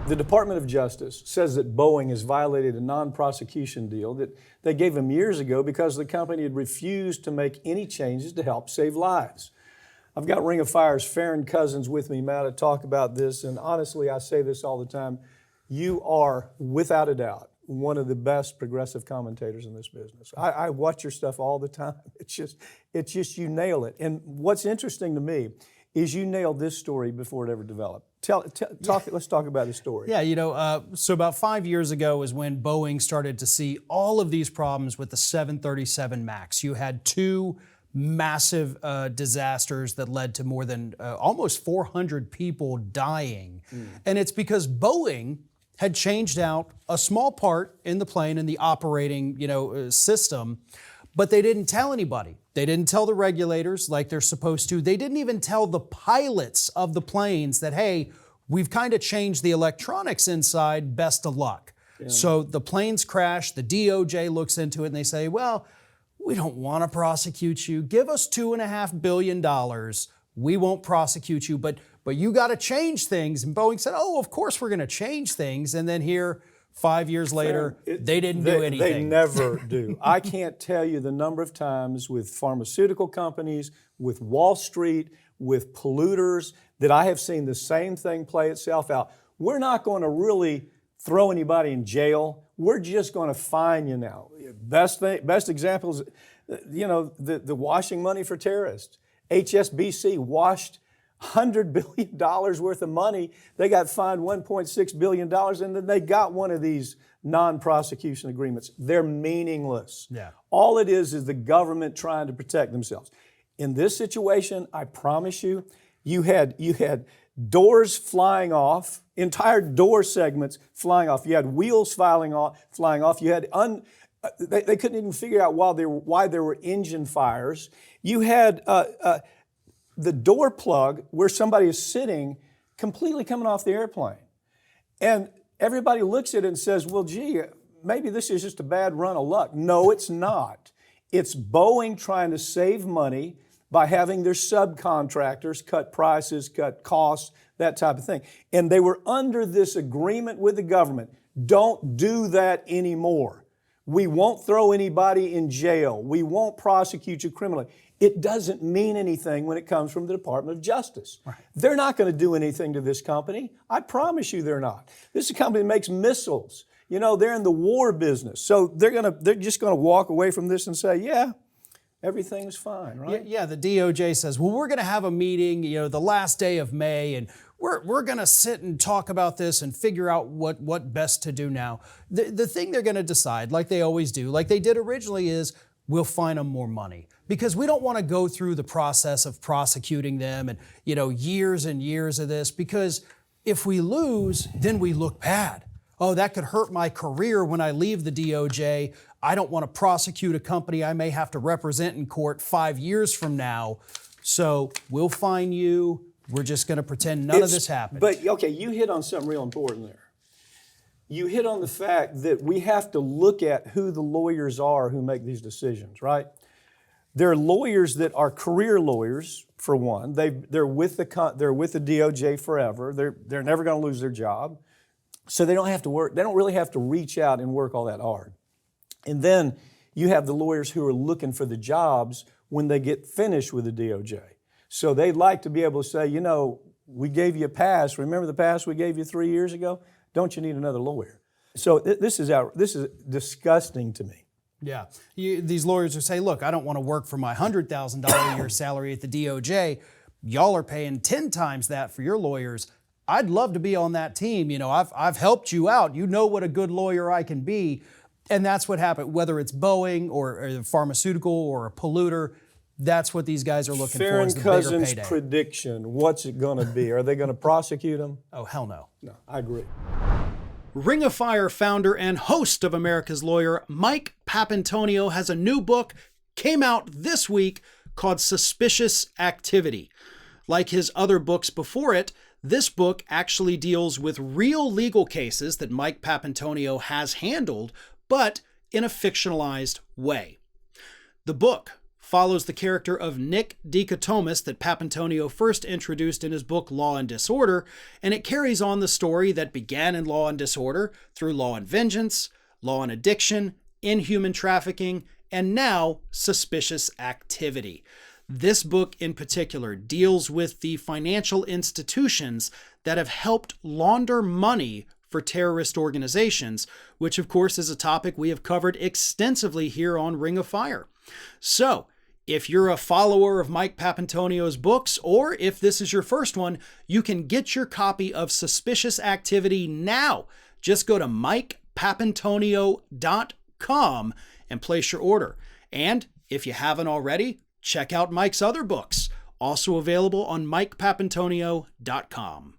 The Department of Justice says that Boeing has violated a non-prosecution deal that they gave them years ago because the company had refused to make any changes to help save lives. I've got Ring of Fire's Farron Cousins with me now to talk about this, and honestly, I say this all the time. You are, without a doubt, one of the best progressive commentators in this business. I watch your stuff all the time. It's just you nail it. And what's interesting to me is you nailed this story before it ever developed. Let's talk about the story. Yeah, so about 5 years ago is when Boeing started to see all of these problems with the 737 MAX. You had two massive disasters that led to more than almost 400 people dying. And it's because Boeing had changed out a small part in the plane in the operating system, but they didn't tell anybody. They didn't tell the regulators like they're supposed to. They didn't even tell the pilots of the planes that, hey, we've kind of changed the electronics inside, best of luck. Yeah. So the planes crash, the DOJ looks into it and they say, well, we don't want to prosecute you. Give us $2.5 billion. We won't prosecute you, but you got to change things. And Boeing said, oh, of course we're going to change things. And then here, 5 years later, they didn't do anything. They never do. I can't tell you the number of times with pharmaceutical companies, with Wall Street, with polluters, that I have seen the same thing play itself out. We're not going to really throw anybody in jail. We're just going to fine you now. Best examples, the washing money for terrorists. HSBC washed $100 billion worth of money. They got fined $1.6 billion, and then they got one of these non-prosecution agreements. They're meaningless. Yeah. All it is the government trying to protect themselves. In this situation, I promise you, you had doors flying off, entire door segments flying off. You had wheels flying off. You had they couldn't even figure out why there were engine fires. You had the door plug where somebody is sitting completely coming off the airplane. And everybody looks at it and says, well, gee, maybe this is just a bad run of luck. No, it's not. It's Boeing trying to save money by having their subcontractors cut prices, cut costs, that type of thing. And they were under this agreement with the government. Don't do that anymore. We won't throw anybody in jail. We won't prosecute you criminally. It doesn't mean anything when it comes from the Department of Justice. Right. They're not going to do anything to this company. I promise you they're not. This is a company that makes missiles. They're in the war business. So they're just going to walk away from this and say, yeah, everything's fine, right? Yeah, the DOJ says, well, we're going to have a meeting, the last day of May, and we're going to sit and talk about this and figure out what best to do now. The thing they're going to decide, like they always do, like they did originally, is we'll fine them more money. Because we don't want to go through the process of prosecuting them and, years and years of this. Because if we lose, then we look bad. Oh, that could hurt my career when I leave the DOJ. I don't want to prosecute a company I may have to represent in court 5 years from now. So we'll fine you. We're just going to pretend none of this happened. But, okay, you hit on something real important there. You hit on the fact that we have to look at who the lawyers are who make these decisions, right? There are lawyers that are career lawyers, for one. They're with the DOJ forever. They're never going to lose their job. So they don't have to work. They don't really have to reach out and work all that hard. And then you have the lawyers who are looking for the jobs when they get finished with the DOJ. So they'd like to be able to say, we gave you a pass. Remember the pass we gave you 3 years ago? Don't you need another lawyer? So this is disgusting to me. Yeah. These lawyers who say, look, I don't want to work for my $100,000 a year salary at the DOJ. Y'all are paying 10 times that for your lawyers. I'd love to be on that team. I've helped you out. You know what a good lawyer I can be. And that's what happened, whether it's Boeing or a pharmaceutical or a polluter. That's what these guys are looking for, is the bigger payday. Farron Cousins' prediction, what's it going to be? Are they going to prosecute him? Oh, hell no. No, I agree. Ring of Fire founder and host of America's Lawyer, Mike Papantonio, has a new book, came out this week, called Suspicious Activity. Like his other books before it, this book actually deals with real legal cases that Mike Papantonio has handled, but in a fictionalized way. The book, follows the character of Nick Dichotomous that Papantonio first introduced in his book Law and Disorder, and it carries on the story that began in Law and Disorder through Law and Vengeance, Law and Addiction, Inhuman Trafficking, and now Suspicious Activity. This book in particular deals with the financial institutions that have helped launder money for terrorist organizations, which of course is a topic we have covered extensively here on Ring of Fire. So, if you're a follower of Mike Papantonio's books, or if this is your first one, you can get your copy of Suspicious Activity now. Just go to MikePapantonio.com and place your order. And if you haven't already, check out Mike's other books, also available on MikePapantonio.com.